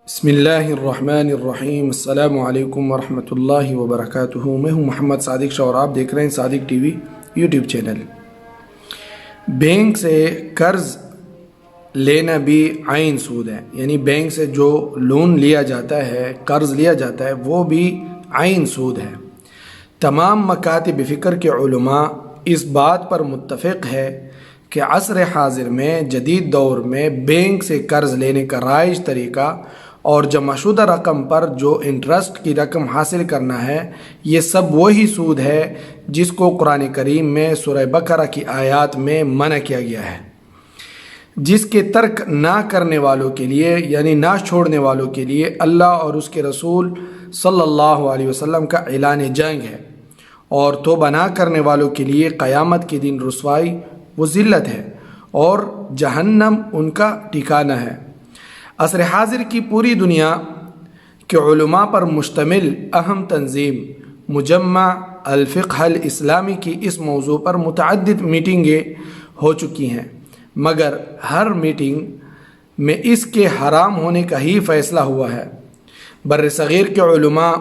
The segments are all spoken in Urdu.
بسم اللہ الرحمن الرحیم۔ السلام علیکم ورحمۃ اللہ وبرکاتہ۔ میں ہوں محمد صادق شاہ اور آپ دیکھ رہے ہیں Sadiq T V YouTube channel. Bank سے قرض لینا بھی عین سود ہے، یعنی بینک سے جو لون لیا جاتا ہے، قرض لیا جاتا ہے، وہ بھی عین سود ہے۔ تمام مکاتب فکر کے علماء اس بات پر متفق ہے کہ عصر حاضر میں، جدید دور میں بینک سے قرض لینے کا رائج طریقہ اور جمع شدہ رقم پر جو انٹرسٹ کی رقم حاصل کرنا ہے، یہ سب وہی سود ہے جس کو قرآن کریم میں سورہ بقرہ کی آیات میں منع کیا گیا ہے، جس کے ترک نہ کرنے والوں کے لیے، یعنی نہ چھوڑنے والوں کے لیے اللہ اور اس کے رسول صلی اللہ علیہ وسلم کا اعلان جنگ ہے، اور توبہ نہ کرنے والوں کے لیے قیامت کے دن رسوائی و ذلت ہے اور جہنم ان کا ٹھکانہ ہے۔ عصر حاضر کی پوری دنیا کے علماء پر مشتمل اہم تنظیم مجمع الفقہ الاسلامی کی اس موضوع پر متعدد میٹنگیں ہو چکی ہیں، مگر ہر میٹنگ میں اس کے حرام ہونے کا ہی فیصلہ ہوا ہے۔ بر صغیر کے علماء،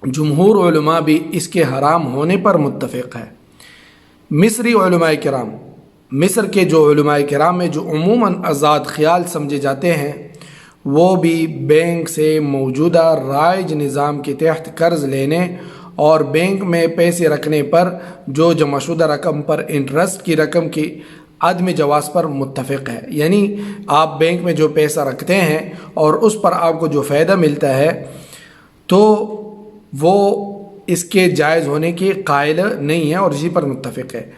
جمہور علماء بھی اس کے حرام ہونے پر متفق ہے۔ مصری علماء کرام، مصر کے جو علماء کرام ہیں جو عموماً آزاد خیال سمجھے جاتے ہیں، وہ بھی بینک سے موجودہ رائج نظام کے تحت قرض لینے اور بینک میں پیسے رکھنے پر جو جمع شدہ رقم پر انٹرسٹ کی رقم کی عدم جواز پر متفق ہے۔ یعنی آپ بینک میں جو پیسہ رکھتے ہیں اور اس پر آپ کو جو فائدہ ملتا ہے، تو وہ اس کے جائز ہونے کے قائل نہیں ہے اور اسی پر متفق ہے۔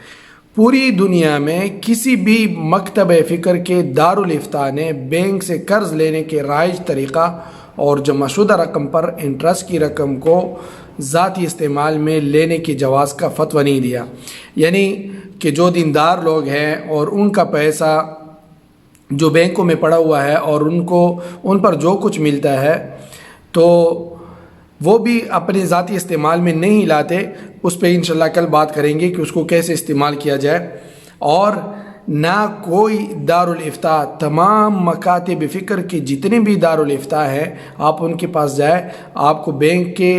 پوری دنیا میں کسی بھی مکتب فکر کے دارالافتاء نے بینک سے قرض لینے کے رائج طریقہ اور جمع شدہ رقم پر انٹرسٹ کی رقم کو ذاتی استعمال میں لینے کی جواز کا فتویٰ نہیں دیا۔ یعنی کہ جو دیندار لوگ ہیں اور ان کا پیسہ جو بینکوں میں پڑا ہوا ہے اور ان پر جو کچھ ملتا ہے، تو وہ بھی اپنے ذاتی استعمال میں نہیں لاتے۔ اس پہ انشاءاللہ کل بات کریں گے کہ اس کو کیسے استعمال کیا جائے۔ اور نہ کوئی دارالافتاء، تمام مکاتب فکر کے جتنے بھی دارالافتاء ہیں، آپ ان کے پاس جائیں، آپ کو بینک کے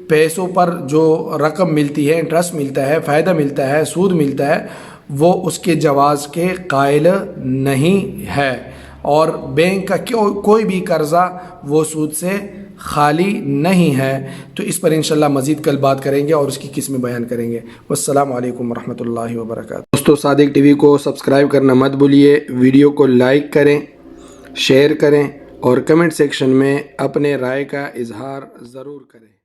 پیسوں پر جو رقم ملتی ہے، انٹرسٹ ملتا ہے، فائدہ ملتا ہے، سود ملتا ہے، وہ اس کے جواز کے قائل نہیں ہے، اور بینک کا کوئی بھی قرضہ وہ سود سے خالی نہیں ہے۔ تو اس پر انشاءاللہ مزید کل بات کریں گے اور اس کی قسمیں بیان کریں گے۔ والسلام علیکم ورحمۃ اللہ وبرکاتہ۔ دوستو، صادق ٹی وی کو سبسکرائب کرنا مت بھولیے، ویڈیو کو لائک کریں، شیئر کریں اور کمنٹ سیکشن میں اپنے رائے کا اظہار ضرور کریں۔